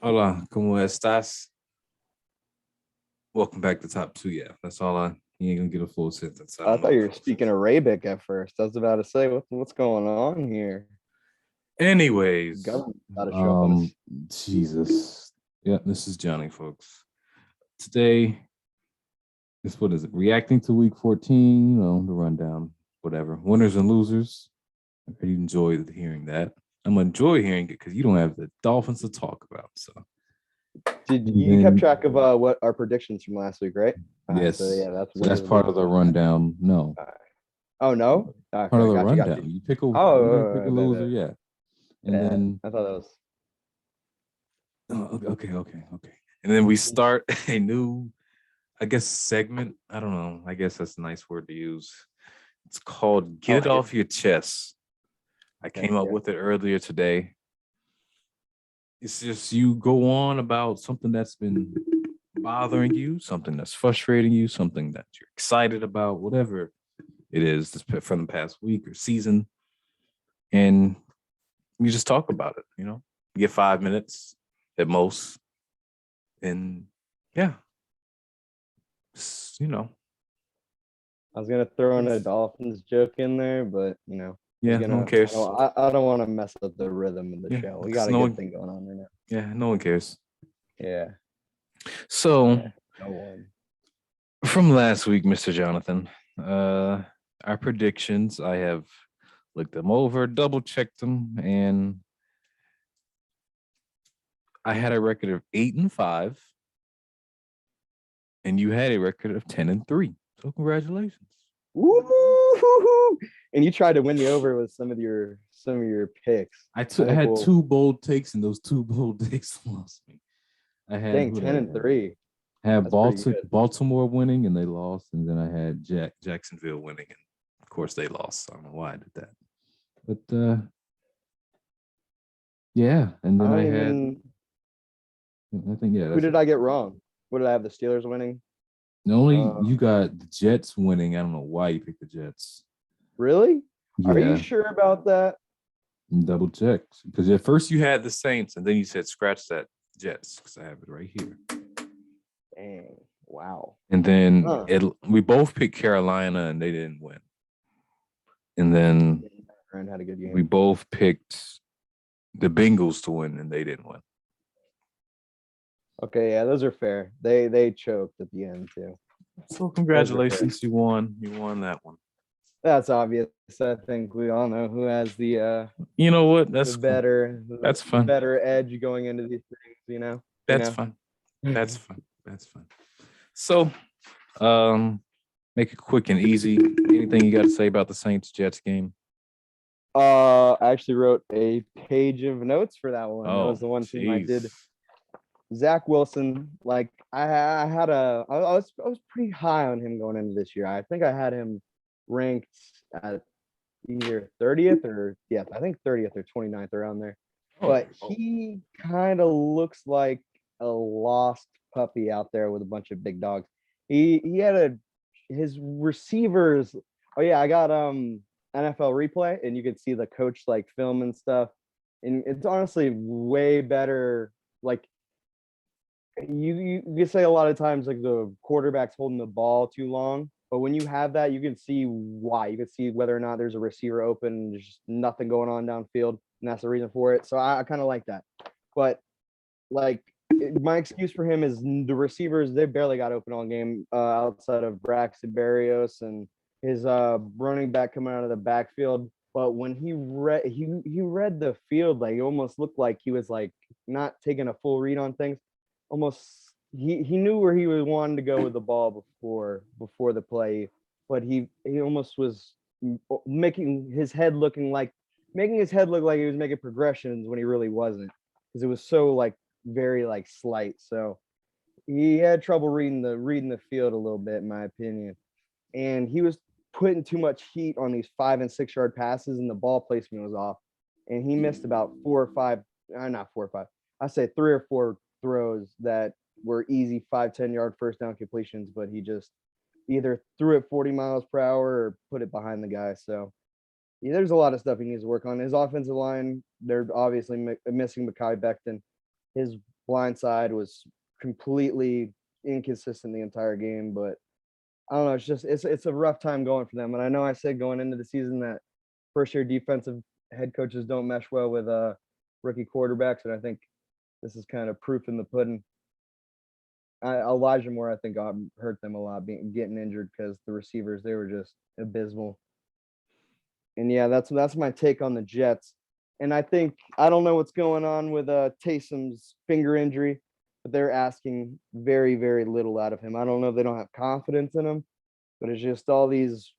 Hola, ¿cómo estás? Welcome back to Top Two. Yeah, that's all I. You ain't gonna get a full sentence. I I don't thought know a you were full speaking sentence. Arabic at first. I was about to say, what's going on here? Anyways, Government got to show up on um, us. Jesus. Yeah, this is Johnny, folks. Today, this what is it? Reacting to Week 14. The rundown, whatever. Winners and losers. I pretty enjoyed hearing that. I'm gonna enjoy hearing it because you don't have the Dolphins to talk about. So, Did and you kept then track of what our predictions from last week, right? All right, so yes, yeah, that's so that's winners and part of losers. the rundown. No, All right. Oh no, part of okay, the got you. rundown. You pick a winner, pick a Oh, loser, yeah. And bad. then I thought that was okay. And then we start a new, I guess, segment. I don't know. I guess that's a nice word to use. It's called I Get It like it. Off Your Chest. I Heck came up yeah. with it earlier today. It's just you go on about something that's been bothering you, something that's frustrating you, something that you're excited about, whatever it is from the past week or season. And you just talk about it, You get 5 minutes at most. And yeah, just, I was gonna throw in a it's, Dolphins joke in there, but we're yeah, no one gonna. cares. I don't want to mess up the rhythm of the Yeah, show. We because got a good thing going on right now. no one cares. Yeah, So yeah. No one. from last week, Mr. Jonathan, our predictions, I have looked them over, double checked them, and I had a record of 8-5, and you had a record of 10-3. So congratulations. Woo! And you tried to win me over with some of your picks. I I think had we'll two bold takes, and those two bold takes lost me. I had dang who 10 did and I have? 3. I had That's pretty good. Baltimore winning and they lost, and then I had Jacksonville winning, and of course they lost. So I don't know why I did that, but yeah. And I then don't I had, even I think, yeah, who that's did it. I get wrong? What did I have the Steelers winning? The only Uh you got the Jets winning. I don't know why you picked the Jets. really? Are you Yeah, sure about that? double check because at first you had the Saints, and then you said scratch that Jets because I have it right here. Dang. Wow. And then Huh. we both picked Carolina, and they didn't win. And then Ryan had a good we game. both picked the Bengals to win, and they didn't win. Okay, yeah, those are fair. They choked at the end too. So Those are fair. congratulations, you won. You won that one. That's obvious. I think we all know who has You know what? the better That's the fun. better edge going into these things, you know. You That's know. fun. That's fun. That's fun. So, um, make it quick and easy. Anything you got to say about the Saints Jets game? I actually wrote a page of notes for that one. That was Oh, the one team I jeez. did. Zach Wilson, like I was pretty high on him going into this year. I think I had him ranked at either 30th or yes, I think 30th or 29th around there. Oh, But he kind of looks like a lost puppy out there with a bunch of big dogs. He had his receivers. Oh yeah, I got NFL replay and you could see the coach like film and stuff. And it's honestly way better. Like you say a lot of times like the quarterback's holding the ball too long, but when you have that, you can see why. You can see whether or not there's a receiver open and there's just nothing going on downfield, and that's the reason for it. So I kind of like that. But like my excuse for him is the receivers, they barely got open all game outside of Braxton Berrios and his running back coming out of the backfield. But when he read the field, like it almost looked like he was like not taking a full read on things. Almost he knew where he was wanting to go with the ball before the play, but he almost was making his head look like he was making progressions when he really wasn't, because it was so like very like slight. So he had trouble reading the field a little bit, in my opinion. And he was putting too much heat on these 5 and 6 yard passes, and the ball placement was off. And he missed about 4 or 5, not 4 or 5. I say 3 or 4 throws that were easy 5-10 yard first down completions, but he just either threw it 40 miles per hour or put it behind the guy. So yeah, there's a lot of stuff he needs to work on. His offensive line, they're obviously missing Mekhi Becton. His blindside was completely inconsistent the entire game. But I don't know. It's a rough time going for them. And I know I said going into the season that first year defensive head coaches don't mesh well with rookie quarterbacks, and I think this is kind of proof in the pudding. Elijah Moore, I think, hurt them a lot, getting injured because the receivers, they were just abysmal. And yeah, that's my take on the Jets. And I think I don't know what's going on with Taysom's finger injury, but they're asking very, very little out of him. I don't know if they don't have confidence in him, but it's just all these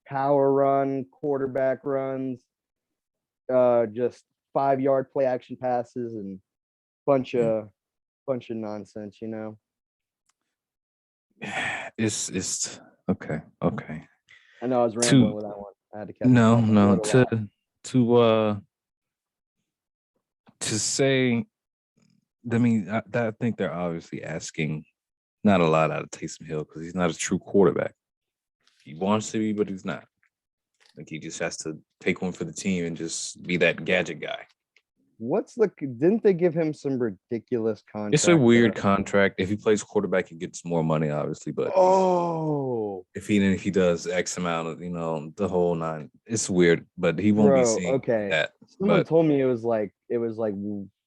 power run, quarterback runs, just 5-yard play action passes and bunch of nonsense, you know. It's okay. Okay. I know I was To rambling with that one. I had to catch no, myself. I no, wrote a lot. to say, I mean, I think they're obviously asking not a lot out of Taysom Hill because he's not a true quarterback. He wants to be, but he's not. Like he just has to take one for the team and just be that gadget guy. Didn't they give him some ridiculous contract? It's a weird contract. If he plays quarterback, he gets more money, obviously. But if he does X amount of, the whole nine, it's weird. But he won't be seeing okay. that. Someone told me it was like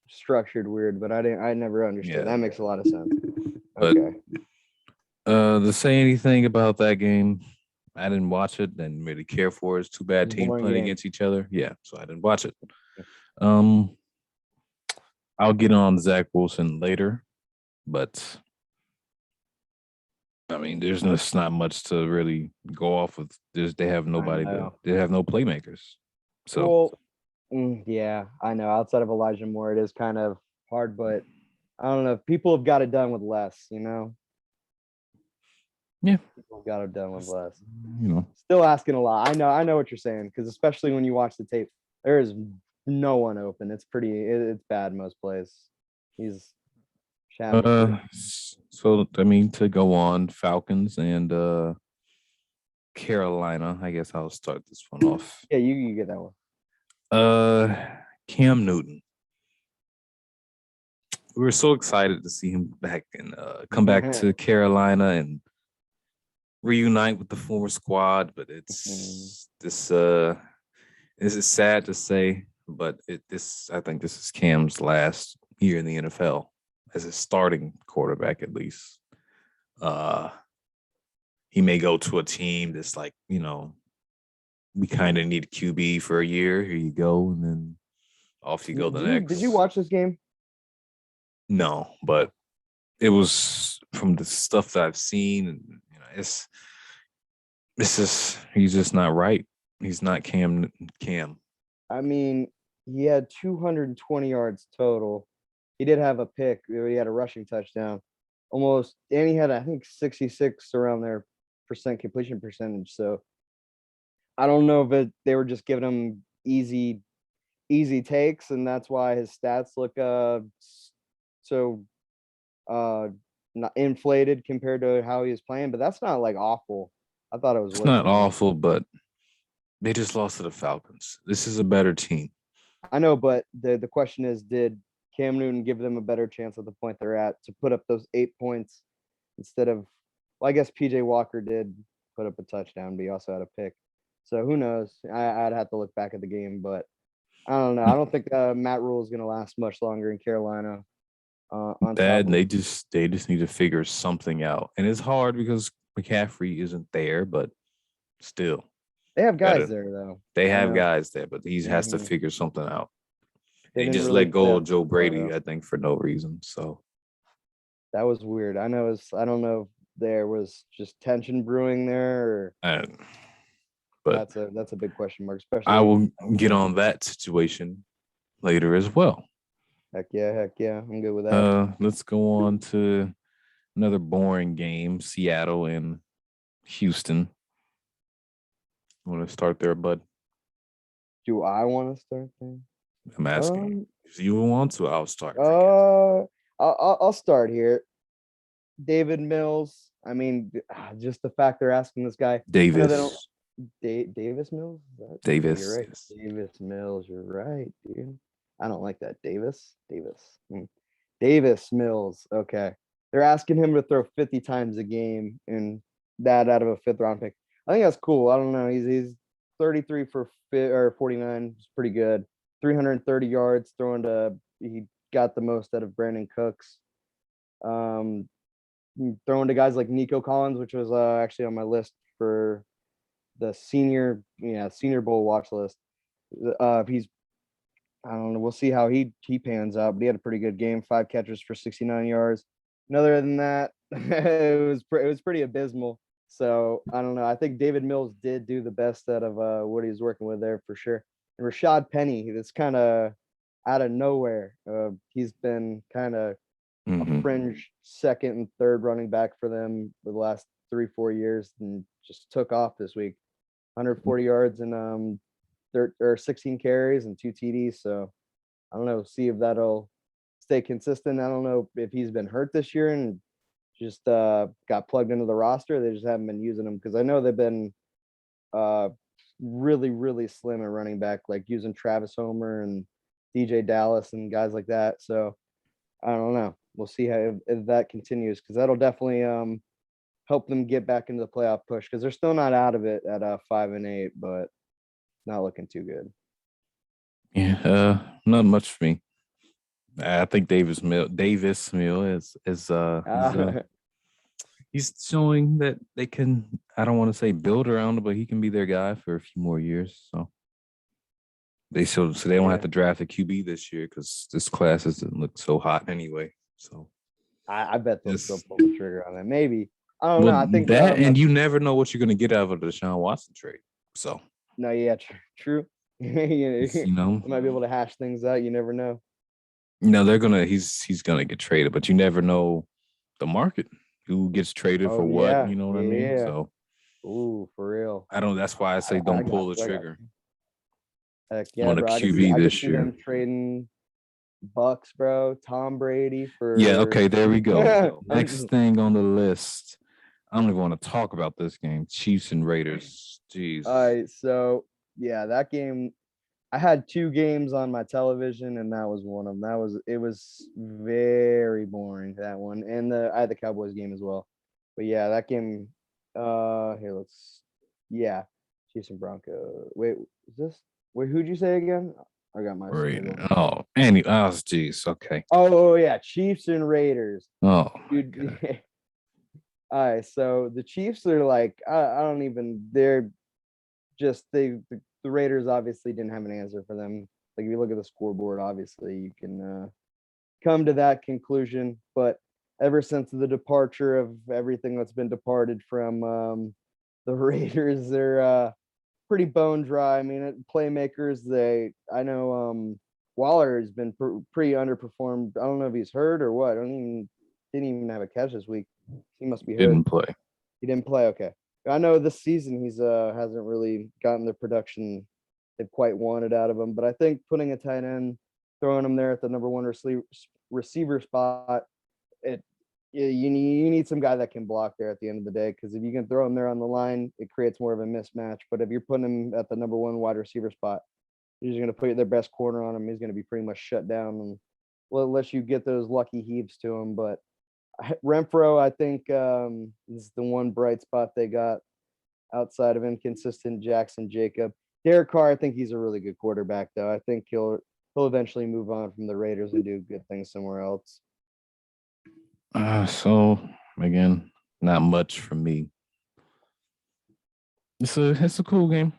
structured weird, but I never understood. Yeah. That makes a lot of sense. But Okay. to say anything about that game, I didn't watch it. Didn't really care for it. It's too bad teams playing against each other. Yeah, so I didn't watch it. I'll get on Zach Wilson later, but I mean, there's just not much to really go off with. They have nobody. They have no playmakers. So, yeah, I know. Outside of Elijah Moore, it is kind of hard, but I don't know. People have got it done with less, you know. Yeah, people have got it done with less. Still asking a lot. I know what you're saying, because especially when you watch the tape, there is no one open. It's bad most plays. He's so I mean, to go on, Falcons and Carolina. I guess I'll start this one off. Yeah, you get that one. Cam Newton. We were so excited to see him back and come back to Carolina and reunite with the former squad, but it's this is sad to say, but I think this is Cam's last year in the NFL as a starting quarterback, at least. He may go to a team that's like, we kind of need a QB for a year. Here you go, and then off you go the next. Did you watch this game? No, but it was from the stuff that I've seen, and he's just not right. He's not Cam. I mean, he had 220 yards total. He did have a pick. He had a rushing touchdown, almost, and he had, I think, 66 around there % completion percentage. So I don't know if they were just giving him easy takes, and that's why his stats look so not inflated compared to how he was playing. But that's not like awful. I thought it was. It's not awful, but they just lost to the Falcons. This is a better team. I know, but the question is, did Cam Newton give them a better chance at the point they're at to put up those 8 points instead of? Well, I guess PJ Walker did put up a touchdown, but he also had a pick. So who knows? I'd have to look back at the game, but I don't know. I don't think Matt Rule is going to last much longer in Carolina. They just need to figure something out, and it's hard because McCaffrey isn't there, but still, they have guys there though. They have guys there, but he has to figure something out. They just really let go of Joe Brady, I think, for no reason. So that was weird. I know. I don't know if there was just tension brewing there, but that's a big question mark. Especially, I will get on that situation later as well. Heck yeah, I'm good with that. Let's go on to another boring game: Seattle and Houston. Want to start there, bud? Do I want to start there? I'm asking. If you want to, I'll start. I'll start here. David Mills. I mean, just the fact they're asking this guy. Davis. Davis Mills? Davis. You're right. Yes. Davis Mills. You're right, dude. I don't like that. Davis. Davis Mills. Okay. They're asking him to throw 50 times a game and that out of a 5th round pick. I think that's cool. I don't know. He's 33 for 49. It's pretty good. 330 yards throwing to he got the most out of Brandon Cooks. Um throwing to guys like Nico Collins, which was actually on my list for the senior bowl watch list. He's I don't know. We'll see how he pans out, but he had a pretty good game. 5 catches for 69 yards. And other than that, it was pretty abysmal. So I don't know. I think David Mills did do the best out of what he was working with there for sure. And Rashad Penny, that's kind of out of nowhere. He's been kind of a Hmm. fringe second and third running back for them for the last 3-4 years, and just took off this week. 140 yards and 16 carries and 2 TDs. So I don't know. See if that'll stay consistent. I don't know if he's been hurt this year and just got plugged into the roster. They just haven't been using him because I know they've been uh, really, really slim at running back, like using Travis Homer and DJ Dallas and guys like that. So I don't know. We'll see how if that continues because that'll definitely help them get back into the playoff push because they're still not out of it at 5-8, but not looking too good. Yeah, not much for me. I think Davis Mill he's showing that they can. I don't want to say build around him, but he can be their guy for a few more years. So they don't have Yeah. to draft a QB this year because this class doesn't look so hot anyway. So I bet they'll still this pull the trigger on it. Maybe. I don't know. well I think that and you never know what you're gonna get out of the Deshaun Watson trade. So no, yeah, true. You you know, might be able to hash things out. You never know. he's gonna get traded, but you never know the market who gets traded for Oh what. yeah, You know what I mean? yeah. So Ooh, for real. I don't. That's why I say I don't got pull the you. I got trigger you. Heck yeah, on a bro. QB I could this see year. them trading Bucks, bro. Tom Brady Yeah, for. okay, there we go. I'm Next just thing on the list. I don't even want to talk about this game. Chiefs and Raiders. Jeez. all right. So yeah, that game. I had 2 games on my television, and that was one of them. It was very boring, that one. And I had the Cowboys game as well. But yeah, that game. Here yeah, Chiefs and Broncos. Wait, is this? Wait, who'd you say again? I got my Right. schedule. Oh, jeez. Okay. Oh yeah, Chiefs and Raiders, Oh my God. dude. All right, so the Chiefs are like I don't even. They're just the Raiders obviously didn't have an answer for them. Like if you look at the scoreboard, obviously you can come to that conclusion. But ever since the departure of everything that's been departed from the Raiders, they're pretty bone dry. I mean, playmakers. I know Waller has been pretty underperformed. I don't know if he's hurt or what. Didn't even have a catch this week. He must be hurt. Didn't play. He didn't play. Okay. I know this season he's hasn't really gotten the production they've quite wanted out of him, but I think putting a tight end, throwing him there at the number one receiver spot, it you need some guy that can block there at the end of the day because if you can throw him there on the line, it creates more of a mismatch. But if you're putting him at the number one wide receiver spot, you're just going to put their best corner on him. He's going to be pretty much shut down, and well, unless you get those lucky heaves to him, but. Renfro, I think, is the one bright spot they got outside of inconsistent Jackson Jacob. Derek Carr, I think he's a really good quarterback, though. I think he'll eventually move on from the Raiders and do good things somewhere else. So again, not much from me. It's a cool game.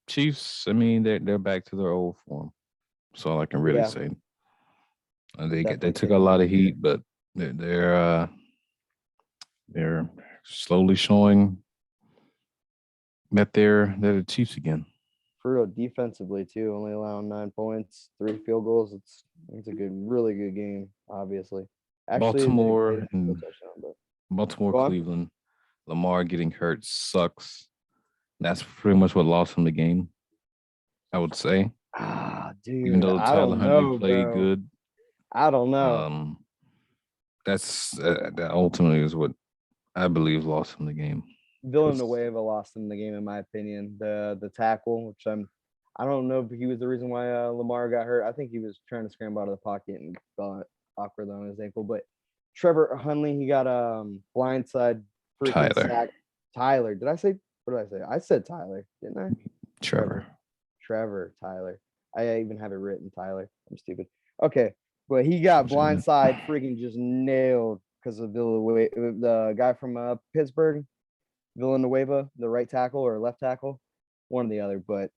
Chiefs, I mean, they're back to their old form. That's all I can really Yeah, say. They definitely took a taking lot over of here. heat, but they're slowly showing that they're the Chiefs again. For real, defensively too, only allowing 9 points, 3 field goals. It's a really good game. Obviously, actually, they didn't Baltimore score a and touchdown, but Baltimore, go on. Cleveland. Lamar getting hurt sucks. That's pretty much what lost him the game, I would say. Even Dude, though I Tyler don't Huntley know, played bro. good, I don't know. um, that ultimately is what I believe lost him the game. 'Cause Villanueva lost in the game, in my opinion. The tackle, which I don't know if he was the reason why Lamar got hurt. I think he was trying to scramble out of the pocket and fell awkward on his ankle. But Trevor Hunley, he got blindside freaking Tyler. sack. Tyler, did I say? What did I say? I said Tyler, didn't I? Trevor. Tyler. I even have it written Tyler. I'm stupid. Okay, but he got blindside freaking just nailed because of the guy from Pittsburgh, Villanueva, the right tackle or left tackle, one or the other. But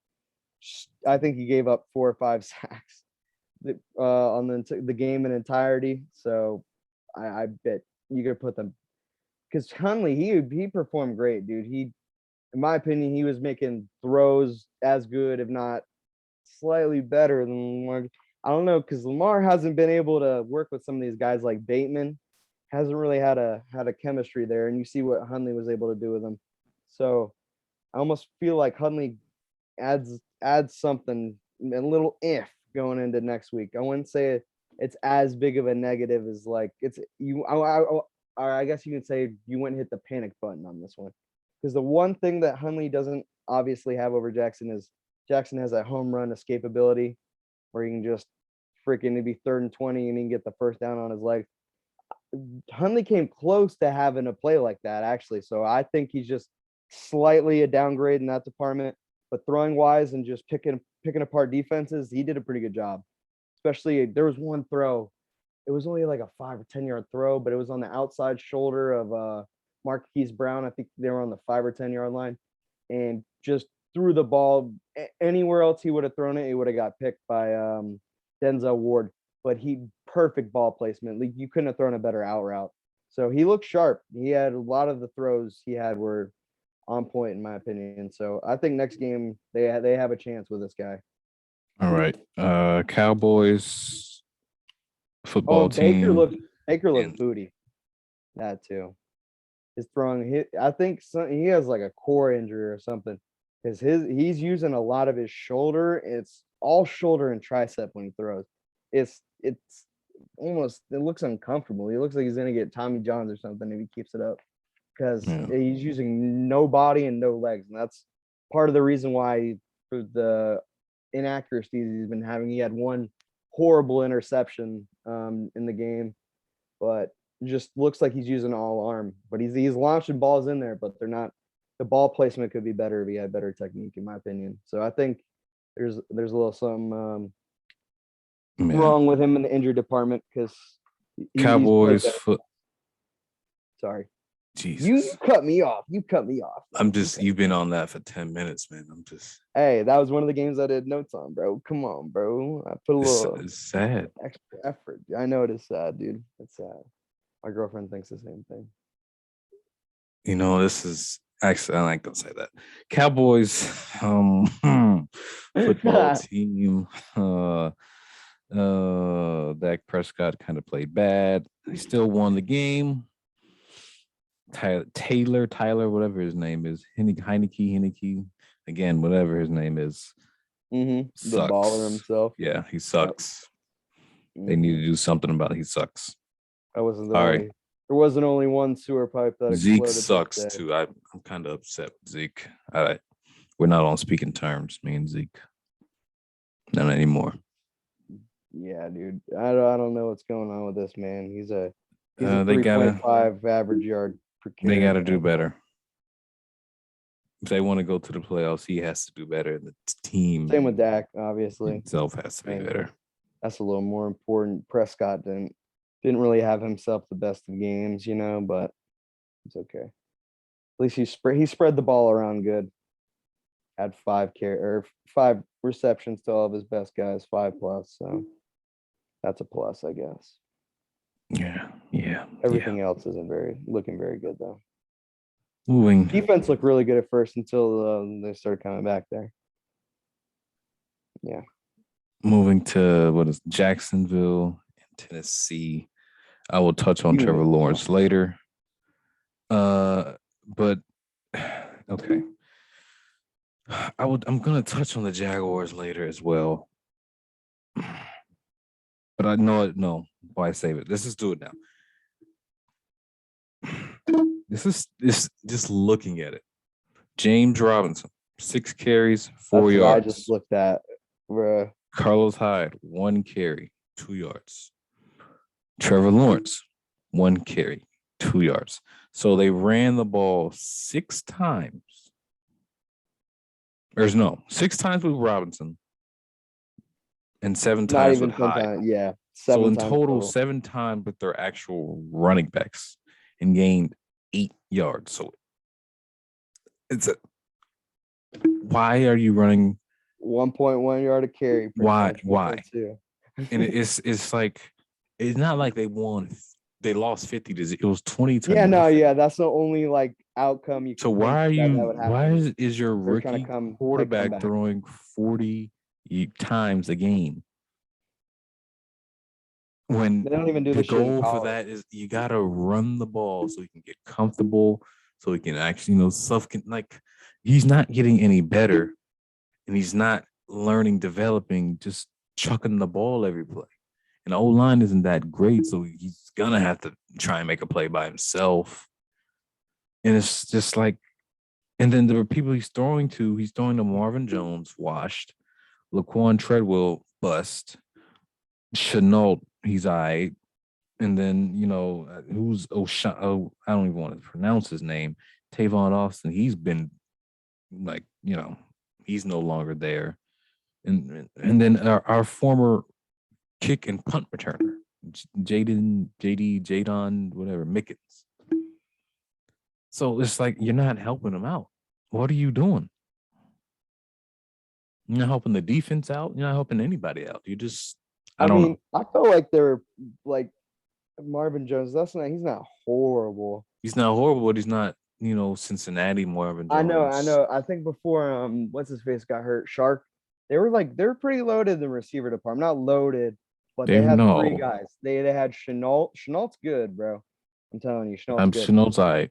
I think he gave up 4 or 5 sacks on the game in entirety. So I bet you could put them because Hunley he performed great, dude. In my opinion, he was making throws as good, if not slightly better than Lamar. I don't know because Lamar hasn't been able to work with some of these guys like Bateman. Hasn't really had a chemistry there, and you see what Hunley was able to do with him. So I almost feel like Hunley adds something, a little if going into next week. I wouldn't say it's as big of a negative as like it's you. I guess you could say you wouldn't hit the panic button on this one because the one thing that Hunley doesn't obviously have over Jackson is Jackson has that home run escapability where he can just freaking be 3rd and 20 and he can get the first down on his legs. Hunley came close to having a play like that actually, so I think he's just slightly a downgrade in that department. But throwing wise and just picking apart defenses, he did a pretty good job. Especially there was one throw, it was only like a 5 or 10 yard throw, but it was on the outside shoulder of Marquise Brown. I think they were on the 5 or 10 yard line, and just threw the ball anywhere else he would have thrown it. It would have got picked by Denzel Ward. But perfect ball placement. Like you couldn't have thrown a better out route. So he looked sharp. He had a lot of the throws he had were on point in my opinion. So I think next game they have a chance with this guy. All right. Cowboys football Baker team. looked booty. That too. His throwing I think he has like a core injury or something. Because he's using a lot of his shoulder. It's all shoulder and tricep when he throws. It's almost it looks uncomfortable. He looks like he's gonna get Tommy Johns or something if he keeps it up. Because he's using no body and no legs. And that's part of the reason why for the inaccuracies he's been having. He had one horrible interception in the game, but just looks like he's using all arm. But he's launching balls in there, but they're not. The ball placement could be better if he had better technique, in my opinion. So I think there's a little something wrong with him in the injury department because Cowboys Sorry. Jesus. You cut me off. I'm just, you've been on that for 10 minutes, man. Hey, that was one of the games I did notes on, bro. Come on, bro. I put a little it's sad. extra effort. I know it is sad, dude. It's sad. My girlfriend thinks the same thing. You know, this is actually, I ain't gonna say that. Cowboys football team. Dak Prescott kind of played bad. He still won the game. Tyler, whatever his name is, Heineke, again, whatever his name is, the baller himself. Yeah, he sucks. Yep. They need to do something about it. He sucks. That wasn't the only. There wasn't only one sewer pipe that Zeke sucks too. I'm kind of upset with Zeke. We're not on speaking terms, me and Zeke. Not anymore. Yeah, dude. I don't know what's going on with this man. He's a 3.5 average yard. They got to do better. If they want to go to the playoffs, he has to do better. The team. Same with Dak, obviously. Himself has to be better. That's a little more important. Prescott didn't really have himself the best of games, but it's okay. At least he spread the ball around good. Had 5 receptions to all of his best guys, 5+. So that's a plus, I guess. Yeah. Everything else isn't looking very good though. Moving. Defense looked really good at first until they started coming back there. Yeah. Moving to Jacksonville and Tennessee. I will touch on Trevor Lawrence later. But okay. I'm gonna touch on the Jaguars later as well. But I know it. No, why save it? Let's just do it now. This is just looking at it. James Robinson, 6 carries, That's 4 what I just yards. looked at, bruh. Carlos Hyde, 1 carry, 2 yards. Trevor Lawrence, 1 carry, 2 yards. So they ran the ball 6 times. There's no 6 times with Robinson and 7 Not times with even 10 Hyde. times. Yeah, So 7 in times total, total. 7 times with their actual running backs and gained 8 yards. So it's a why are you running? 1.1 yard a carry. Why? percentage, Why? 1.2. And it's like it's not like they won. They lost 50 to it was 20 to Yeah, no, nothing. yeah, that's the only like outcome you So can why are think that you? would Why happen. is your They're trying to rookie play quarterback comeback. throwing 40 times a game when They don't even do the this shit in goal for college. that is you gotta run the ball so he can get comfortable, so he can actually stuff can like he's not getting any better, and he's not learning, developing, just chucking the ball every play. And the O line isn't that great, so he's gonna have to try and make a play by himself. And it's just like, and then the people he's throwing to Marvin Jones, washed, Laquan Treadwell, bust, Chenault, he's all right. And then, who's I don't even want to pronounce his name, Tavon Austin. He's been like, he's no longer there. And then our former kick and punt returner, Jadon, whatever, Mickens. So it's like you're not helping them out. What are you doing? You're not helping the defense out. You're not helping anybody out. You just, I don't know. I feel like they're like Marvin Jones. He's not horrible. He's not horrible, but he's not, Cincinnati Marvin Jones. I know. I think before what's his face got hurt, Shark, they're pretty loaded in the receiver department. Not loaded, but they had 3 guys. They had Chenault. Chenault's good, bro. I'm telling you, Chenault's good. Chenault's all right.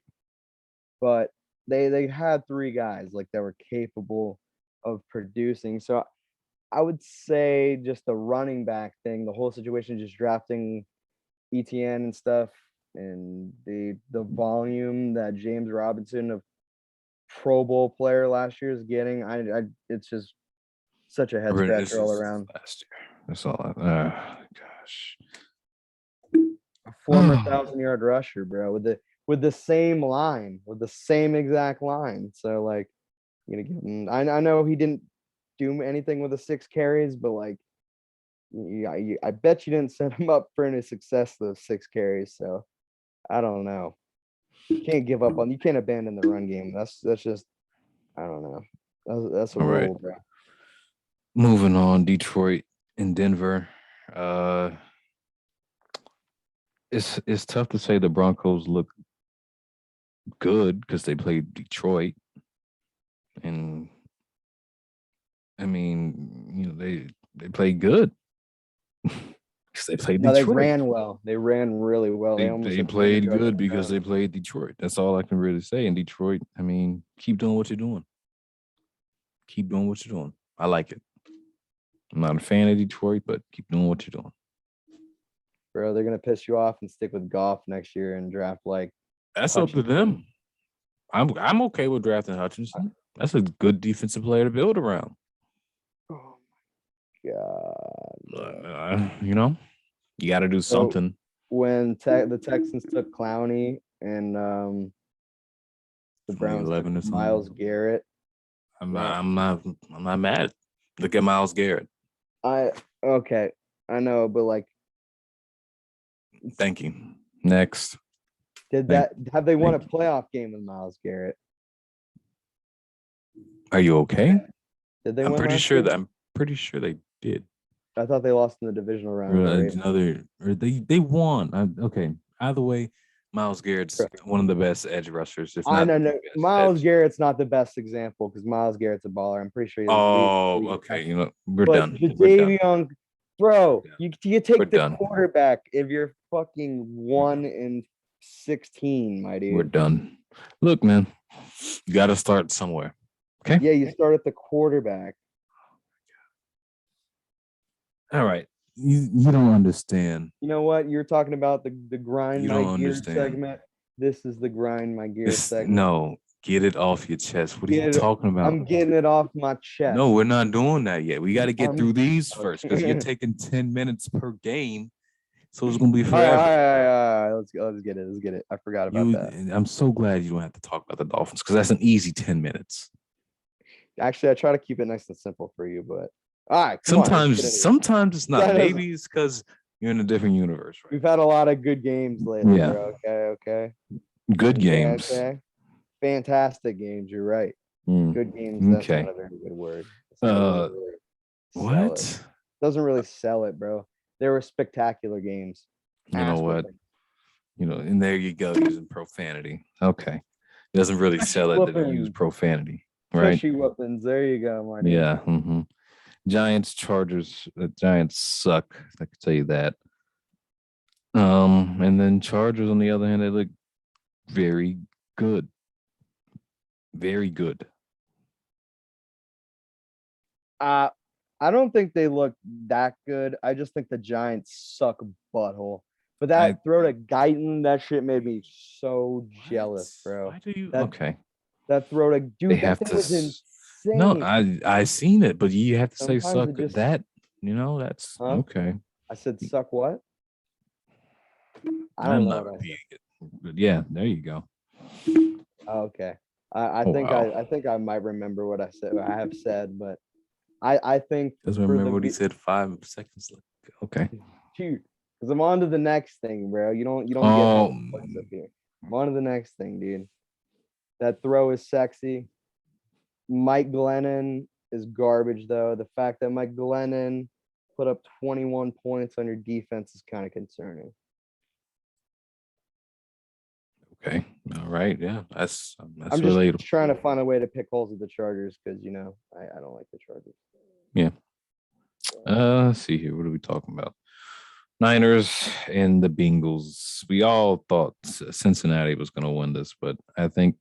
But they had 3 guys like that were capable of producing. So I would say just the running back thing, the whole situation, just drafting ETN and stuff, and the volume that James Robinson, a Pro Bowl player last year, is getting. It's just such a head scratcher all around. Last year. That's all. Gosh. A former 1,000-yard rusher, bro, with the same line, with the same exact line. So like, you gonna give him. I know he didn't do anything with the 6 carries, but like, yeah, I bet you didn't set him up for any success those 6 carries. So I don't know. You can't give up on. You can't abandon the run game. That's just. I don't know. That's a All right. rule, bro. Moving on, Detroit and Denver. It's tough to say the Broncos look good because they played Detroit, and I mean, they played good because they played Detroit. No, they ran well. They ran really well. They played good because they played Detroit. That's all I can really say. In Detroit, I mean, keep doing what you're doing. Keep doing what you're doing. I like it. I'm not a fan of Detroit, but keep doing what you're doing. Bro, they're gonna piss you off and stick with Goff next year and draft like. That's up to them. I'm okay with drafting Hutchinson. That's a good defensive player to build around. Oh my God. You got to do something. When the Texans took Clowney and the Browns took Myles Garrett. I'm not mad. Look at Myles Garrett. Okay. I know, but like. Thank you. Next. Have they won a playoff game with Myles Garrett? Are you okay? Did they? I'm pretty sure they did. I thought they lost in the divisional round. They won. Okay. Either way, Myles Garrett's one of the best edge rushers. I know. Myles Garrett's not the best example because Myles Garrett's a baller. I'm pretty sure. Okay. We're done. Jadeveon, bro, you take the quarterback if you're fucking 1-16, my dude. We're done. Look, man, you got to start somewhere. Okay. Yeah, you start at the quarterback. All right. You don't understand. You know what? You're talking about the grind my gear segment. This is the grind my gear segment. No, Get it off your chest. What are you Get it- talking about? I'm getting it off my chest. No, we're not doing that yet. We got to get I'm- through these first because you're taking 10 minutes per game. So it's gonna be All forever. right. Let's get it. Let's get it. I forgot about that. I'm so glad you don't have to talk about the Dolphins because that's an easy 10 minutes. Actually, I try to keep it nice and simple for you, but all right. Come on, let's get into it. Sometimes it's not. That is- Maybe it's because you're in a different universe, right? We've had a lot of good games lately, Yeah. bro. Okay. Good games. Okay. Fantastic games. You're right. Mm. Good games. That's Okay. not a very good word. It's not really sell it. What? Doesn't really sell it, bro. There were spectacular games. You know what? And there you go using profanity. Okay. It doesn't really sell it that you use profanity, right? Tushy weapons. There you go, Marty. Yeah. Giants, Chargers. The Giants suck. I can tell you that. And then Chargers, on the other hand, they look very good. Very good. I don't think they look that good. I just think the Giants suck butthole. But that throw to Guyton, that shit made me so jealous, bro. Why do you? That- Okay. That throw to dude, They that have thing to. was insane. No, I seen it, but you have to say Sometimes suck it just- that. That's Huh? okay. I said suck what? I I'm don't know. not what I said. repeating it. But yeah, there you go. Oh, okay. I Oh, think wow. I think I might remember what I said. What I have said, but I think Doesn't for remember the what he vi- said 5 seconds. Okay. shoot, because I'm on to the next thing, bro. You don't get Oh, no points up here. I'm on to the next thing, dude. That throw is sexy. Mike Glennon is garbage, though. The fact that Mike Glennon put up 21 points on your defense is kind of concerning. okay. All right. Yeah, that's I'm just relatable. trying to find a way to pick holes with the Chargers because I don't like the Chargers. Let's see here. What are we talking about? Niners and the Bengals. We all thought Cincinnati was going to win this, but I think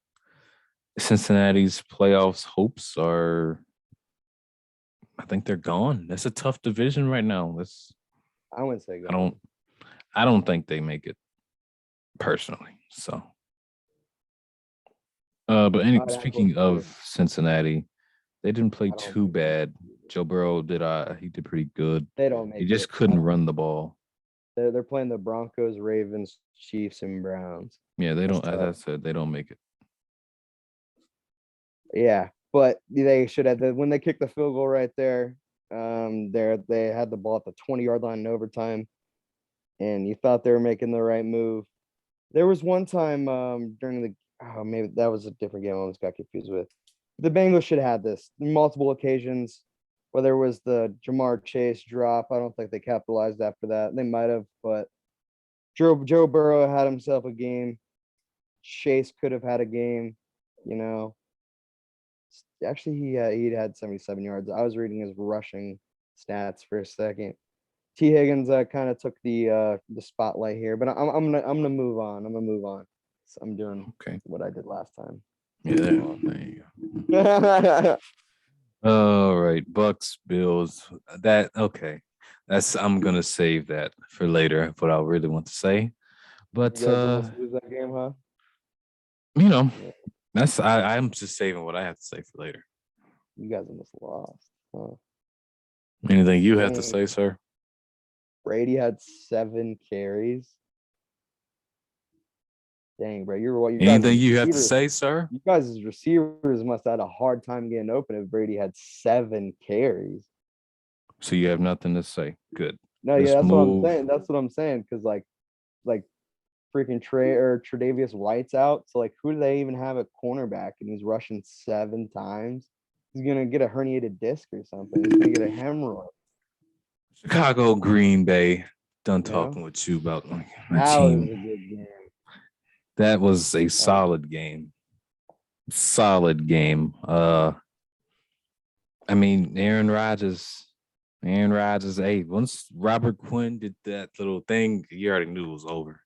Cincinnati's playoffs hopes I think they're gone. That's a tough division right now. I wouldn't say I don't think they make it personally. So, but I'd have to speaking look of through. Cincinnati, they didn't play I don't too think they bad. Joe Burrow he did pretty good. They don't make He just it. couldn't run the ball. They're playing the Broncos, Ravens, Chiefs, and Browns. Yeah, they don't. That's As I tough. said, they don't make it. Yeah, but they should have when they kicked the field goal right there. They had the ball at the 20-yard line in overtime, and you thought they were making the right move. There was one time during the maybe that was a different game. I almost got confused with. The Bengals should have had this multiple occasions. Whether it was the Jamar Chase drop, I don't think they capitalized after that. They might have, but Joe Burrow had himself a game. Chase could have had a game, Actually, he'd had 77 yards. I was reading his rushing stats for a second. T. Higgins kind of took the spotlight here, but I'm gonna move on. I'm gonna move on. So I'm doing Okay. what I did last time. Yeah, there you go. All right, Bucks, Bills. I'm gonna save that for later. What I really want to say, but You guys almost lose that game, huh? I'm just saving what I have to say for later. You guys almost lost. Huh? Anything you have to Dang. say, sir? Brady had 7 carries. Dang, bro, you guys' Anything you have to receivers- say, sir? You guys' receivers must have had a hard time getting open if Brady had 7 carries. So you have nothing to say. Good. No, Let's yeah, that's what I'm move. saying. That's what I'm saying. Because like freaking Tre'Davious White's out. So like, who do they even have at cornerback? And he's rushing 7 times. He's gonna get a herniated disc or something. He's gonna get a hemorrhoid. Chicago, Green Bay. Done Yeah. talking with you about my That was a team. good game. That was a solid game. Solid game. I mean, Aaron Rodgers, hey, once Robert Quinn did that little thing, you already knew it was over.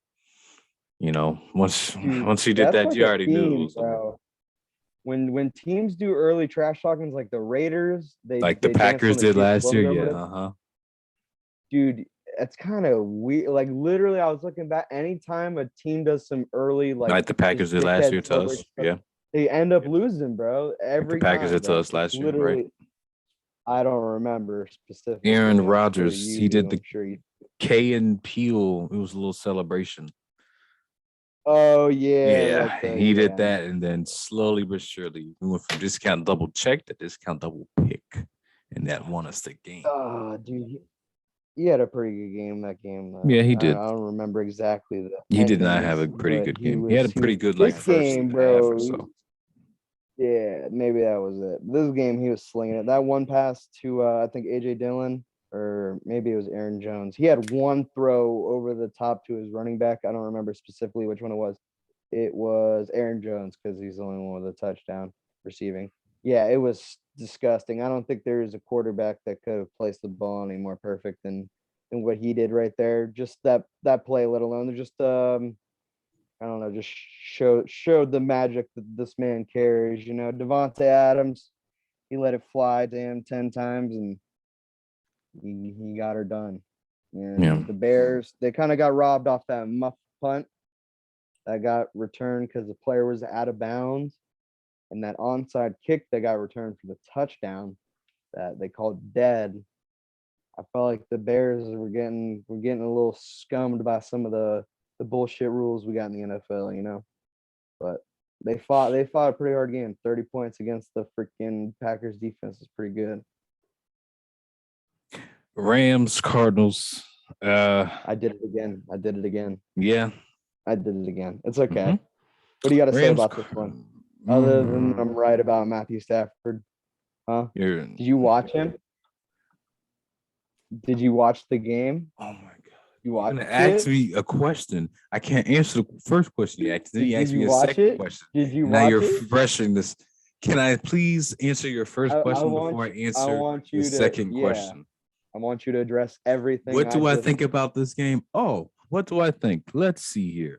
Once he did That's that, like you a already knew it theme, was over. bro. When teams do early trash talkings like the Raiders, Like they the dance on Packers the did Chiefs last year. logo, Yeah. but dude, it's kind of weird. Like literally, I was looking back. Anytime a team does some early Like the Packers just did last dickhead year to us. celebration stuff, Yeah. They end up losing, bro. Every Packers time, did to bro. us It's last year, right? literally. I don't remember specifically. Aaron I'm sure Rodgers, you he do. did I'm the sure you. K and Peel. It was a little celebration. Oh yeah, like Yeah, the he did yeah. that, and then slowly but surely, we went from discount double check to discount double pick, and that won us the game. Oh, dude, he had a pretty good game that game though. Yeah, he I did. don't remember exactly the He did not have endings, a pretty but good he game. He had was a he was pretty good like this first game, half or bro. so. Yeah, maybe that was it. This game, he was slinging it. That one pass to I think AJ Dillon, or maybe it was Aaron Jones. He had one throw over the top to his running back. I don't remember specifically which one it was. It was Aaron Jones because he's the only one with a touchdown receiving. Yeah, it was disgusting. I don't think there is a quarterback that could have placed the ball any more perfect than what he did right there. Just that play, let alone just I don't know, just showed the magic that this man carries. You know, Devontae Adams, he let it fly to him 10 times and he got her done. Yeah. And the Bears, they kind of got robbed off that muff punt that got returned because the player was out of bounds. And that onside kick that got returned for the touchdown that they called dead. I felt like the Bears were getting a little scummed by some of the bullshit rules we got in the NFL, you know. But they fought a pretty hard game. 30 points against the freaking Packers defense is pretty good. Rams, Cardinals. I did it again. Yeah. I did it again. It's okay. Mhm. What do you got to say Rams. about this one? Other than I'm right about Matthew Stafford. Huh? Did you watch him? Did you watch the game? Oh my god. You You're watched gonna ask it? me a question. I can't answer the first question you asked. Then you Did asked you me a watch second it? question. Did you Now watch you're it? freshing this. Can I please answer your first I question want before I you, I answer want the you to, second yeah. question? I want you to address everything. What do I think about this game? Oh, what do I think? Let's see here.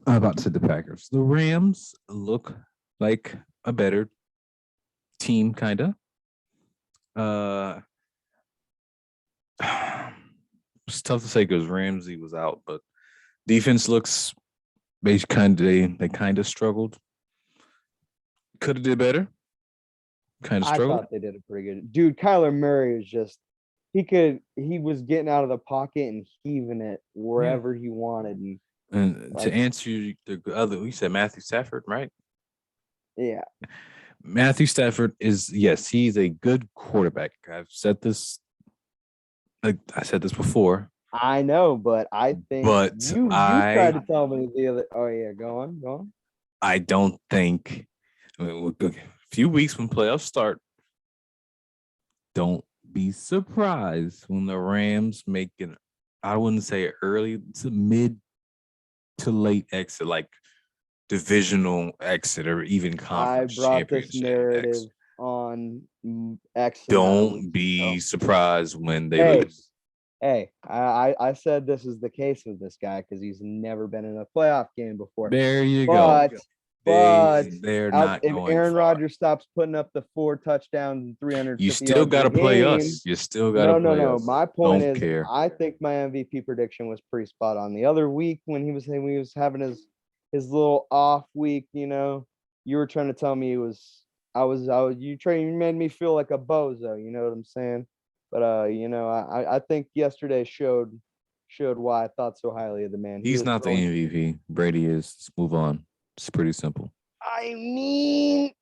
I'm about to say the Packers. The Rams look like a better team, kind of. It's tough to say because Ramsey was out, but defense looks they kind of struggled. Could have did better. Kind of I struggled. thought they did a pretty good. Dude, Kyler Murray is just he was getting out of the pocket and heaving it wherever he wanted. And To like, answer the other, you said Matthew Stafford, right? yeah, Matthew Stafford is, yes, he's a good quarterback. I've said this, like I said this before, I know, but I think but you tried to tell me the other. Oh yeah, go on. I don't think. I mean, a few weeks when playoffs start, don't be surprised when the Rams make an, I wouldn't say early to mid to late exit, like divisional exit or even I conference brought this championship narrative exit. on X. Don't be surprised when they Hey, lose. hey, I said this is the case with this guy because he's never been in a playoff game before. There you But go. They're out, not if going Aaron far. Rodgers stops putting up the 4 touchdowns and 350 You yards still got to a play game, us. You still got to play no. us. My point Don't is, care. I think my MVP prediction was pretty spot on. The other week when he was having his little off week, you know, you were trying to tell me you made me feel like a bozo. You know what I'm saying? But you know, I think yesterday showed why I thought so highly of the man. He He's was not the throwing. MVP. Brady is. Let's move on. It's pretty simple. I mean,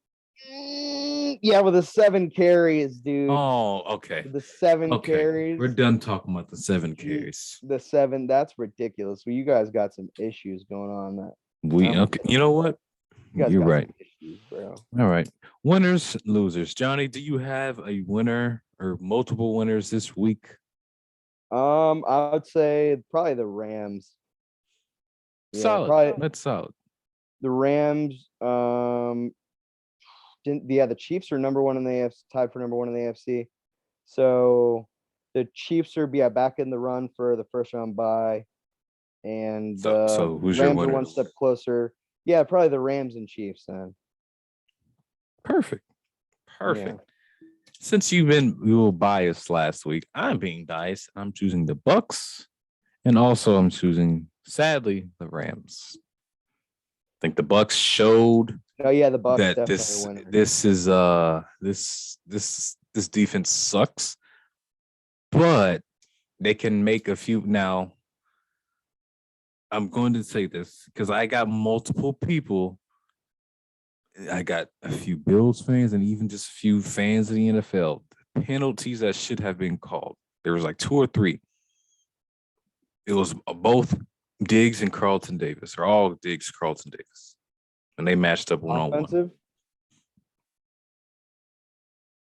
yeah, with the 7 carries, dude. Oh, okay. The 7 Okay. carries. We're done talking about the 7 carries. The 7, that's ridiculous. Well, you guys got some issues going on. Okay. You know what? You guys You're got right. some issues, bro. All right. Winners, losers. Johnny, do you have a winner or multiple winners this week? I would say probably the Rams. Yeah, Solid. probably That's solid. the Rams. The Chiefs are number 1 in the AFC, tied for number 1 in the AFC. So the Chiefs are back in the run for the first round bye, and So who's your Rams are winner? one step closer. Yeah, probably the Rams and Chiefs then. Perfect. Yeah. Since you've been a little biased last week, I'm being biased. I'm choosing the Bucks, and also I'm choosing, sadly, the Rams. think the Bucks showed Oh yeah, the Bucks that definitely this winner. this is this defense sucks, but they can make a few now. I'm going to say this because I got multiple people. I got a few Bills fans and even just a few fans of the NFL. Penalties that should have been called. There was like 2 or 3. It was both Diggs and Carlton Davis, or all Diggs, Carlton Davis, and they matched up 1-on-1.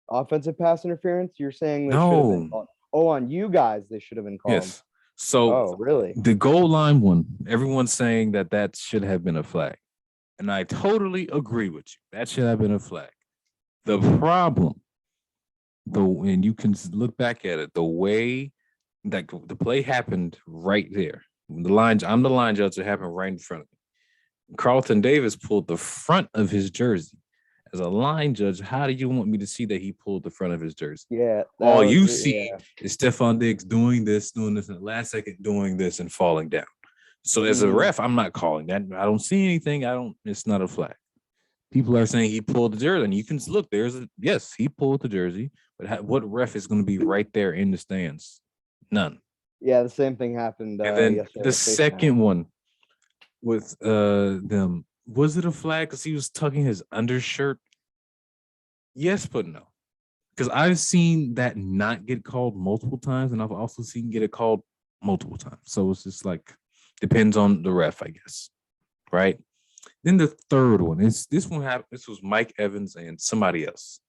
Offensive pass interference. You're saying they should have been No, called. Oh, on you guys, they should have been called. yes. So Oh, really? the goal line one, everyone's saying that should have been a flag. And I totally agree with you. That should have been a flag. The problem, though, and you can look back at it, the way that the play happened right there. I'm the line judge. It happened right in front of me. Carlton Davis pulled the front of his jersey. As a line judge, how do you want me to see that he pulled the front of his jersey? Yeah. All you see is Stephon Diggs doing this, in the last second, doing this, and falling down. So as a ref, I'm not calling that. I don't see anything. It's not a flag. People are saying he pulled the jersey, and you can look. Yes, he pulled the jersey, but what ref is going to be right there in the stands? None. Yeah, the same thing happened. And then yesterday the with Face second Mask. one with them, was it a flag because he was tucking his undershirt? Yes, but no. Because I've seen that not get called multiple times, and I've also seen get it called multiple times. So it's just like depends on the ref, I guess. Right. Then the third one is this one happened. This was Mike Evans and somebody else.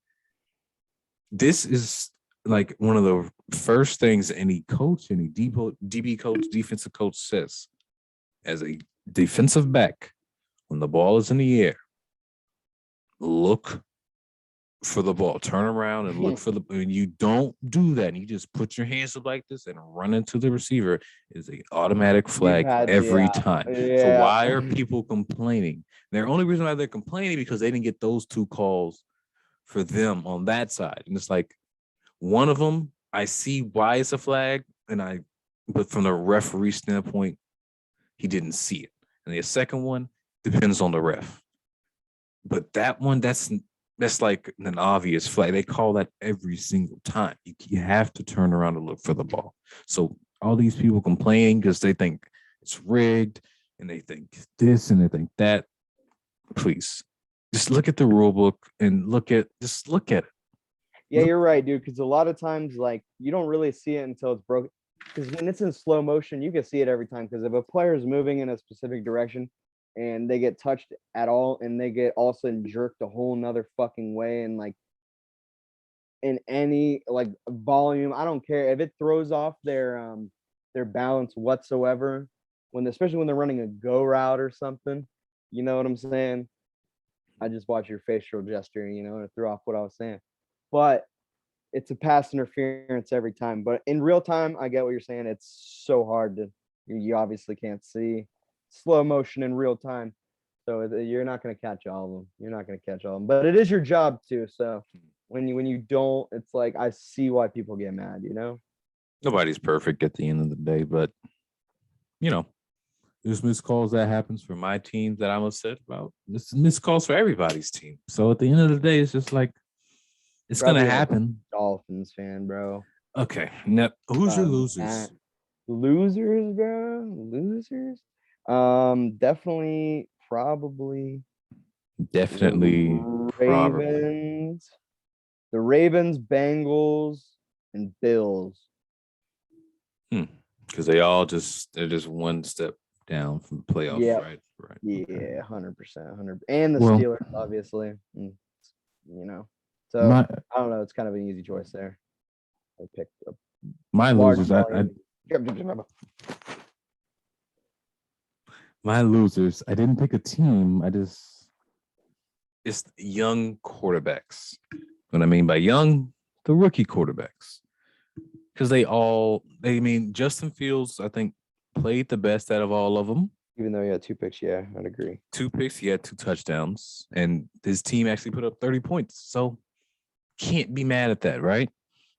This is like one of the first things any coach, any DB coach, defensive coach says as a defensive back when the ball is in the air, look for the ball, turn around and look for and you don't do that. And you just put your hands up like this and run into the receiver is an automatic flag every time. Yeah. So why are people complaining? The only reason why they're complaining because they didn't get those 2 calls for them on that side. And it's like one of them, I see why it's a flag, but from the referee standpoint, he didn't see it. And the second one depends on the ref. But that one, that's like an obvious flag. They call that every single time. You have to turn around and look for the ball. So all these people complaining because they think it's rigged and they think this and they think that. Please, just look at the rule book and look at it. Yeah, you're right, dude. Because a lot of times, like, you don't really see it until it's broken. Because when it's in slow motion, you can see it every time. Because if a player is moving in a specific direction and they get touched at all, and they get all of a sudden jerked a whole nother fucking way, and like in any like volume, I don't care if it throws off their balance whatsoever. Especially when they're running a go route or something, you know what I'm saying? I just watched your facial gesture, and it threw off what I was saying. But it's a pass interference every time. But in real time, I get what you're saying. It's so hard you obviously can't see slow motion in real time. So you're not going to catch all of them. You're not going to catch all of them. But it is your job too. So when you don't, it's like I see why people get mad, Nobody's perfect at the end of the day, but there's missed calls that happens for my team that I'm upset about. This is missed calls for everybody's team. So at the end of the day, it's just like it's gonna happen. Dolphins fan, bro. Okay. Who's your losers? Losers, bro. Losers. Definitely, probably. Ravens. The Ravens, Bengals, and Bills. Because they're just one step down from the playoffs, right? Right. Yeah, 100%, 100%. And the Steelers, obviously. So I don't know. It's kind of an easy choice there. I picked up my losers. My losers. I didn't pick a team. It's young quarterbacks. What I mean by young, the rookie quarterbacks. Because Justin Fields, I think, played the best out of all of them. Even though he had 2 picks, yeah, I'd agree. 2 picks, he had 2 touchdowns, and his team actually put up 30 points. So can't be mad at that, right?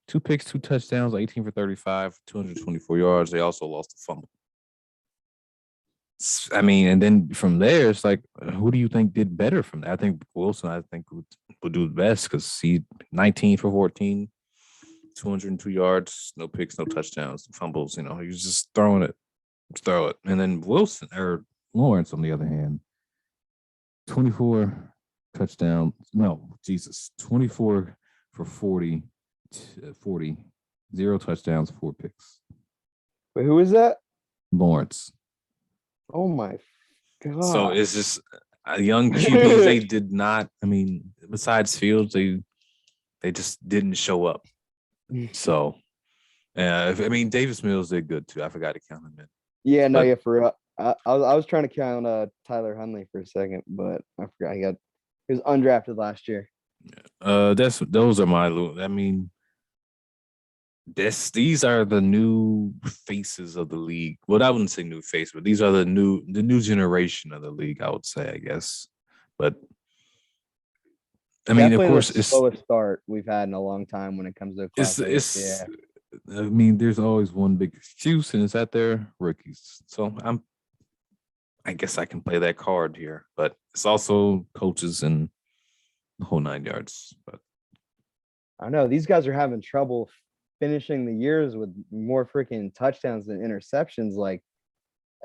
2 picks, 2 touchdowns, 18 for 35, 224 yards. They also lost a fumble. I mean, and then from there, it's like, who do you think did better from that? I think Wilson, I think, would do the best because he 19 for 14, 202 yards, no picks, no touchdowns, fumbles. You know, he was just throwing it, just throw it. And then Wilson or Lawrence, on the other hand, 24 touchdowns. No, Jesus, 24 for 40, 40, 0 touchdowns, 4 picks. But who is that? Lawrence. Oh my So god. it's just young QBs. They did not. I mean, besides Fields, they just didn't show up. So, I mean, Davis Mills did good too. I forgot to count him in. Yeah, no, But- yeah, for real. I was trying to count Tyler Huntley for a second, but I forgot he was undrafted last year. Those are my. I mean, these are the new faces of the league. Well, I wouldn't say new face, but these are the new generation of the league. I would say, I guess. But I mean, Definitely of course, the slowest start we've had in a long time when it comes to Class A. it's. Yeah. I mean, there's always one big excuse, and it's that they're rookies. So I guess I can play that card here, but it's also coaches and the whole 9 yards. But I know these guys are having trouble finishing the years with more freaking touchdowns than interceptions. Like,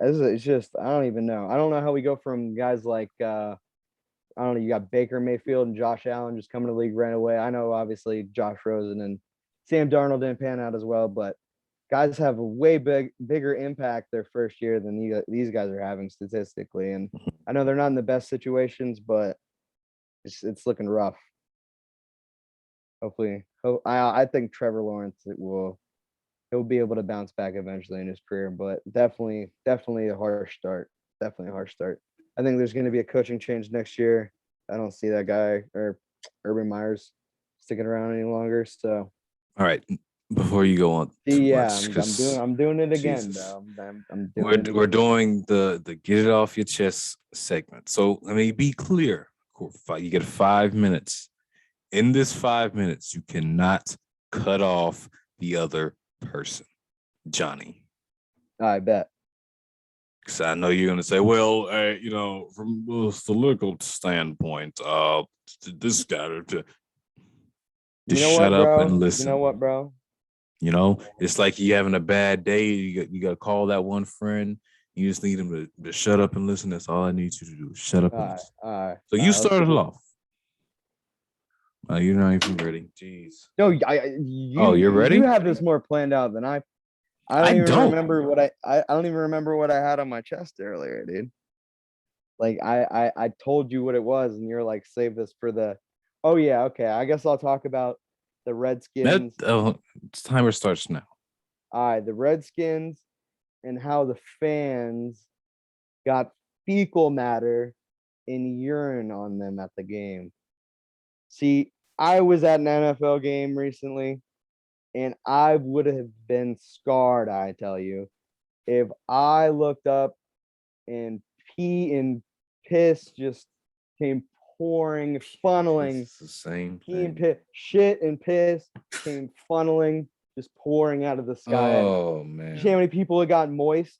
it's just I don't even know. I don't know how we go from guys like I don't know. You got Baker Mayfield and Josh Allen just coming to the league right away. I know obviously Josh Rosen and Sam Darnold didn't pan out as well, but guys have a way bigger impact their first year than these guys are having statistically. And I know they're not in the best situations, but it's looking rough. Hopefully, I think Trevor Lawrence he'll be able to bounce back eventually in his career, but definitely a harsh start. Definitely a harsh start. I think there's going to be a coaching change next year. I don't see that guy or Urban Myers sticking around any longer. So, all right, before you go on too yeah, much, I'm doing it again, Jesus. bro. I'm doing it We're again. doing the get it off your chest segment. So let me be clear. You get 5 minutes. In this 5 minutes, you cannot cut off the other person, Johnny. I bet. Because I know you're going to say, well, from the legal standpoint, this guy, just shut up and listen. You know what, bro? You know, it's like you having a bad day. You got to call that one friend. You just need him to shut up and listen. That's all I need you to do. Shut up and listen. So you started off. You're not even ready. Jeez. No, you're ready? You have this more planned out than I don't remember what I don't even remember what I had on my chest earlier, dude. Like I told you what it was, and you're like, save this for the. Oh yeah, okay. I guess I'll talk about the Redskins. Timer starts now. All right, the Redskins and how the fans got fecal matter and urine on them at the game. See, I was at an NFL game recently, and I would have been scarred, I tell you, if I looked up and pee and piss just came pouring, funneling. It's the same Pee and piss, shit and piss came funneling, just pouring out of the sky. Oh man! See how many people it got moist?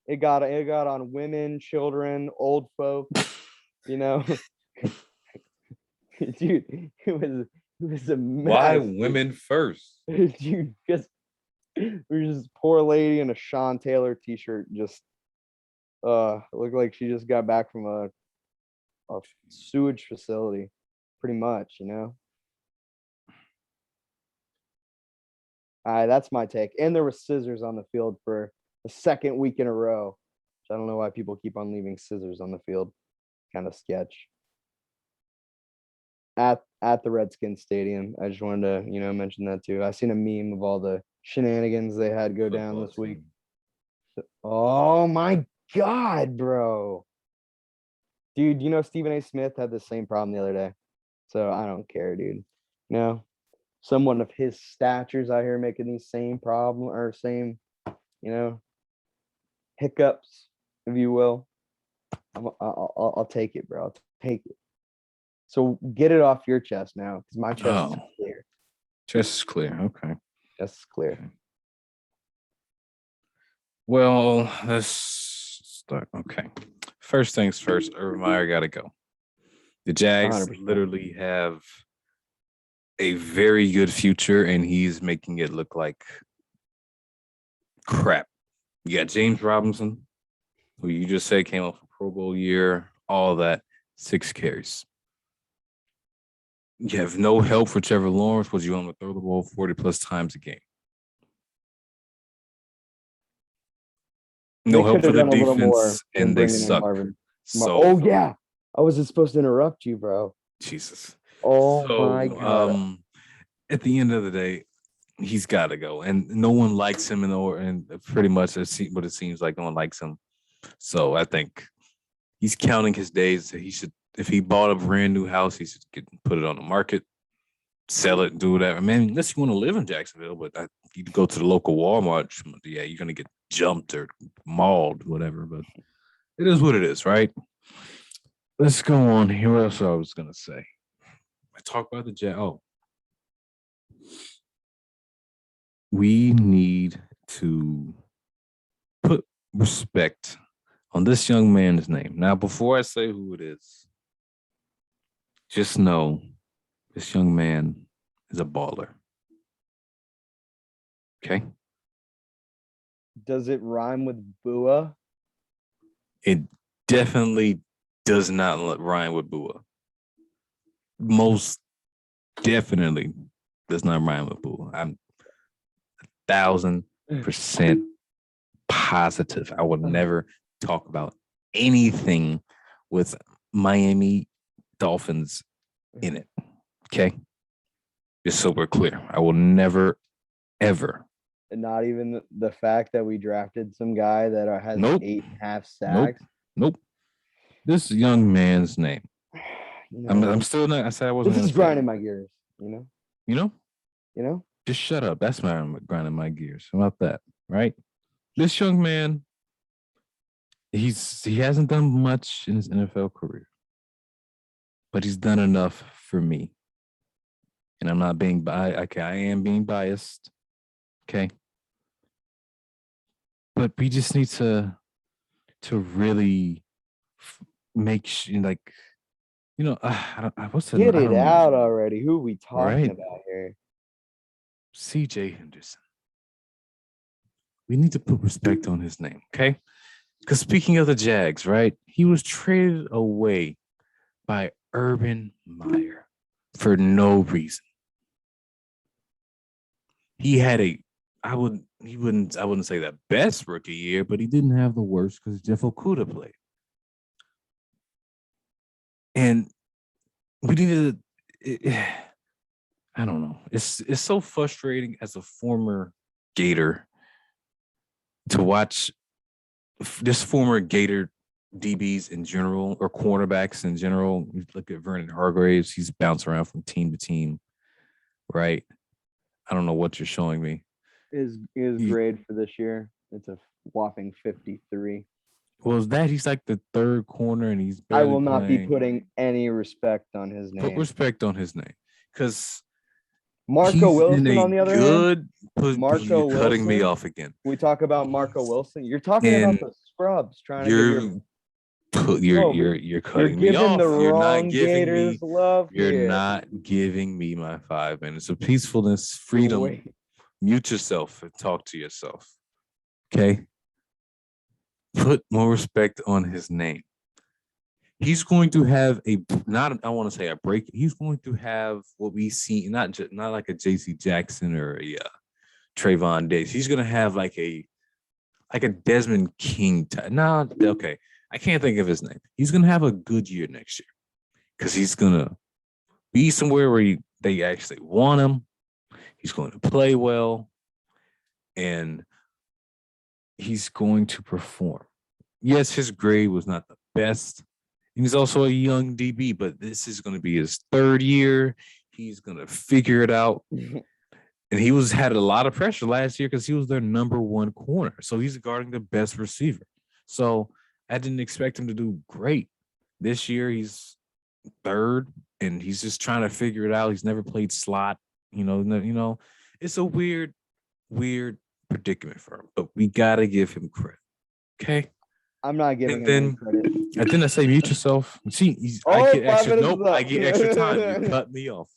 It got on women, children, old folks. You know, dude, it was a mess. Why women first? Dude, because there's this poor lady in a Sean Taylor t-shirt just looked like she just got back from a sewage facility, pretty much, you know. That's my take. And there were scissors on the field for the second week in a row. I don't know why people keep on leaving scissors on the field. Kind of sketch. At the Redskins Stadium. I just wanted to, mention that too. I seen a meme of all the shenanigans they had go down this week. Oh my God, bro. Dude, Stephen A. Smith had the same problem the other day. So I don't care, dude. Someone of his statures out here making these same problem or same, hiccups, if you will. I'll take it, bro. I'll take it. So get it off your chest now, because my chest is clear. Chest is clear. Okay. Chest is clear. Okay. Well, let's start. Okay. First things first, Urban Meyer got to go. The Jags 100%. literally have a very good future, and he's making it look like crap. You got James Robinson, who you just said came off a Pro Bowl year, all that, 6 carries. You have no help for Trevor Lawrence, but you want him to throw the ball 40 plus times a game. No They help could for have the done a little more defense, than and they bringing in suck. Marvin. So, Oh yeah, I wasn't supposed to interrupt you, bro. Jesus. Oh my So, god. at the end of the day, he's got to go, and no one likes him and pretty much what it seems like no one likes him. So I think he's counting his days. He should, if he bought a brand new house, he should put it on the market, sell it, do whatever. Man, unless you want to live in Jacksonville, but you go to the local Walmart, yeah, you're gonna get jumped or mauled, whatever. But it is what it is, right? Let's go on here. What else I was gonna say? I talk about the Jags. Oh, we need to put respect on this young man's name. Now, before I say who it is, just know this young man is a baller. Okay? Does it rhyme with Bua? It definitely does not rhyme with Bua. Most definitely does not rhyme with Bua. I'm 1,000% positive. I would never talk about anything with Miami Dolphins in it. Okay? Just so we're clear. I will never, ever. And not even the fact that we drafted some guy that has Nope. 8.5 sacks. Nope. This young man's name. You know, I'm still not. I said I wasn't. this is grinding my gears. You know. Just shut up. That's my grinding my gears. How about that? Right. This young man. He hasn't done much in his NFL career, but he's done enough for me. And I'm not being biased. Okay, I am being biased. Okay. But we just need to really make sure, like, what's the Get it out already. Who are we talking about here? CJ Henderson. We need to put respect on his name, okay? Because speaking of the Jags, right? He was traded away by Urban Meyer for no reason. He had I wouldn't say the best rookie year, but he didn't have the worst because Jeff Okudah played. And we needed I don't know. It's so frustrating as a former Gator to watch this former Gator DBs in general or cornerbacks in general. You look at Vernon Hargreaves, he's bouncing around from team to team, right? I don't know what you're showing me. His grade for this year, it's a whopping 53. Well, is that he's like the third corner and he's I will not playing. be putting any respect on his name. Put respect on his name. Because Marco Wilson, on the other hand, Marco Wilson, cutting me off again. We talk about Marco Wilson. You're talking about the scrubs trying to you're cutting me off. You're not giving me love. You're not giving me my 5 minutes of peacefulness, freedom. Mute yourself and talk to yourself. Okay? Put more respect on his name. He's going to have I want to say a break. He's going to have what we see, not like a J.C. Jackson or a Trayvon Diggs. He's going to have like a Desmond King type. No, okay. I can't think of his name. He's going to have a good year next year because he's going to be somewhere where they actually want him. He's going to play well, and he's going to perform. Yes, his grade was not the best. He's also a young DB, but this is going to be his 3rd year. He's going to figure it out. And he had a lot of pressure last year because he was their number 1 corner. So he's guarding the best receiver. So I didn't expect him to do great. This year, he's 3rd, and he's just trying to figure it out. He's never played slot. It's a weird predicament for him, but we got to give him credit. Okay? I'm not giving And him any then credit. and then I say mute yourself. See, I Oh, get 5 extra. minutes is Nope, I up. get extra time. You cut me off.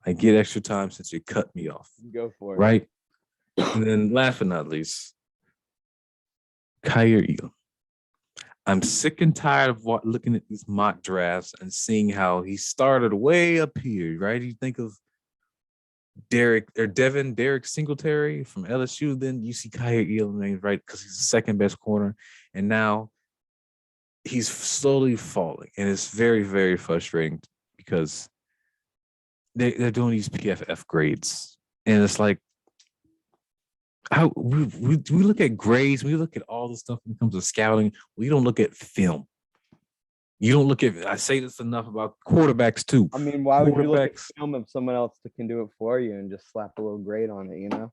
I get extra time since you cut me off. Go for it. Right. And then last but not least, Kyer Elam. I'm sick and tired of looking at these mock drafts and seeing how he started way up here, right? You think of Derek Singletary from LSU, then you see Kyer Elam named right because he's the second best corner. And now he's slowly falling. And it's very, very frustrating because they're doing these PFF grades. And it's like, how we look at grades, we look at all the stuff when it comes to scouting. We don't look at film. You don't look at. I say this enough about quarterbacks too. I mean, why would you look at Quarterbacks- film if someone else can do it for you and just slap a little grade on it? You know.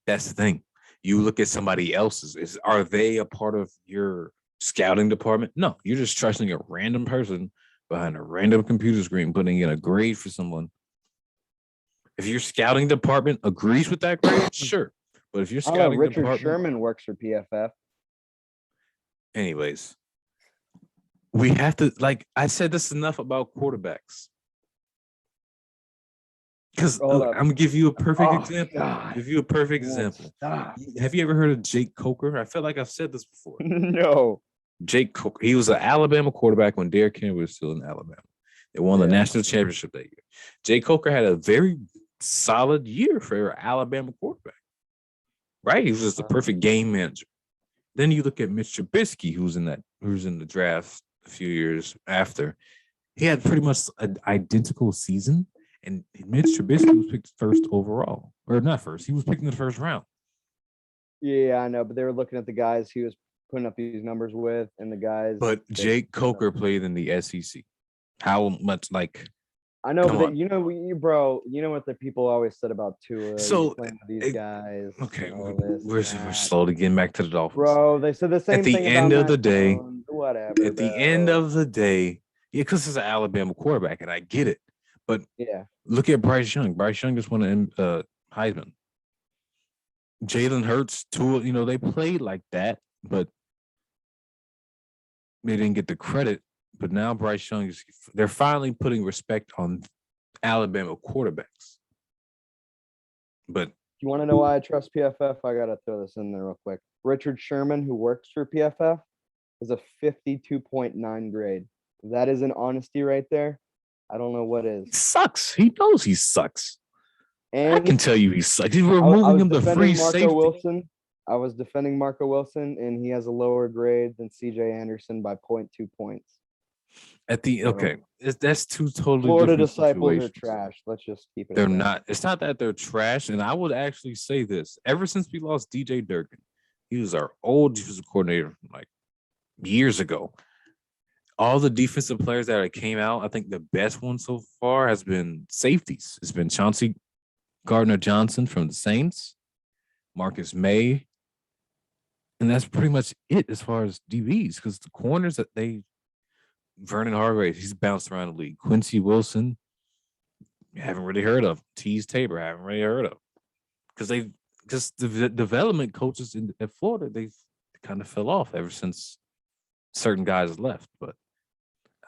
That's the thing. You look at somebody else's. Are they a part of your scouting department? No, you're just trusting a random person behind a random computer screen, putting in a grade for someone. If your scouting department agrees with that grade, sure. But if your I don't know. scouting Richard department, Sherman works for PFF. anyways, we have to, like I said this enough about quarterbacks. Because Hold up. I'm gonna give you a perfect Oh, example. God. Give you a perfect God, example. stop. Have you ever heard of Jake Coker? I feel like I've said this before. No. Jake Coker, he was an Alabama quarterback when Derrick Henry was still in Alabama. They won the Yeah. national championship that year. Jake Coker had a very solid year for an Alabama quarterback. Right? He was just the perfect game manager. Then you look at Mitch Trubisky, who was in the draft a few years after. He had pretty much an identical season, and Mitch Trubisky was picked first overall, or not first. He was picked in the first round. Yeah, I know, but they were looking at the guys he was putting up these numbers with, and the guys. But Jake Coker played in the SEC. How much like? I know, Come but on. you know, bro, you know what the people always said about Tua. So, you're playing with these guys. Okay, and all this we're and that. slowly getting back to the Dolphins. Bro, they said the same the thing end about of the Mac day- Jones, whatever. At the end of the day, yeah, because it's an Alabama quarterback, and I get it. But yeah, look at Bryce Young. Bryce Young just won an Heisman. Jalen Hurts, Tua, they played like that, but they didn't get the credit. But now Bryce Young they're finally putting respect on Alabama quarterbacks. But you want to know why I trust PFF? I gotta throw this in there real quick. Richard Sherman, who works for PFF, is a 52.9 grade. If that isn't honesty right there, I don't know what is. he sucks. He knows he sucks. I And can tell you he sucks. He's I removing was him to free defending Marco safety. Wilson. I was defending Marco Wilson, and he has a lower grade than CJ Anderson by 0.2 points. That's two totally Florida different disciples are situations. trash. Let's just keep it. They're at that. not. It's not that they're trash. And I would actually say this: ever since we lost DJ Durkin, he was our old defensive coordinator from like years ago. All the defensive players that came out, I think the best one so far has been safeties. It's been Chauncey Gardner-Johnson from the Saints, Marcus May, and that's pretty much it as far as DBs. Because the corners Vernon Hargrave, he's bounced around the league. Quincy Wilson, haven't really heard of. Tease Tabor, haven't really heard of. Because the development coaches at Florida, they've kind of fell off ever since certain guys left. But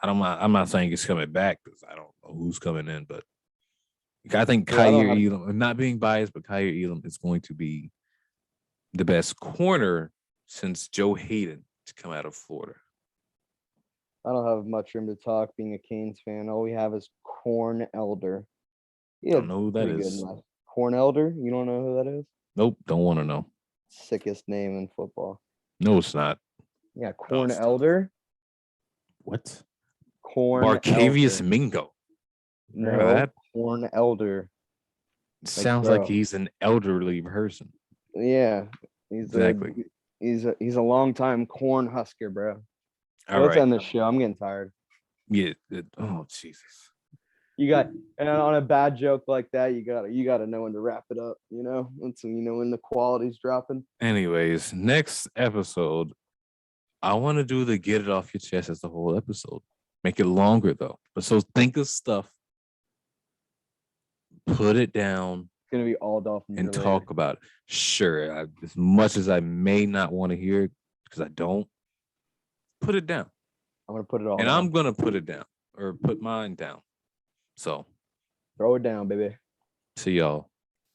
I'm not saying he's coming back because I don't know who's coming in. But I think Yeah, I don't Kyer Elam, I'm not being biased, but Kyer Elam is going to be the best corner since Joe Hayden to come out of Florida. I don't have much room to talk. Being a Canes fan, all we have is Corn Elder. I don't know who that pretty good is. enough. Corn Elder, you don't know who that is? Nope, don't want to know. Sickest name in football. No, it's not. Yeah, Corn stop. Elder. What? Corn Barcavius Elder. Mingo. No, Remember that? Corn Elder. Sounds like bro. he's an elderly person. Yeah, he's Exactly. he's a long time Corn Husker, bro. All Let's right. end the show. I'm getting tired. Yeah. Oh, Jesus. You got and on a bad joke like that, you gotta know when to wrap it up. You know, once when the quality's dropping. Anyways, next episode, I want to do the get it off your chest as the whole episode. Make it longer though. But so think of stuff, put it down, It's gonna be all Dolphins and related. talk about it. Sure, as much as I may not want to hear it, because I don't. Put it down. I'm gonna put it all And down. I'm gonna put it down or put mine down. So Throw it down, baby. see y'all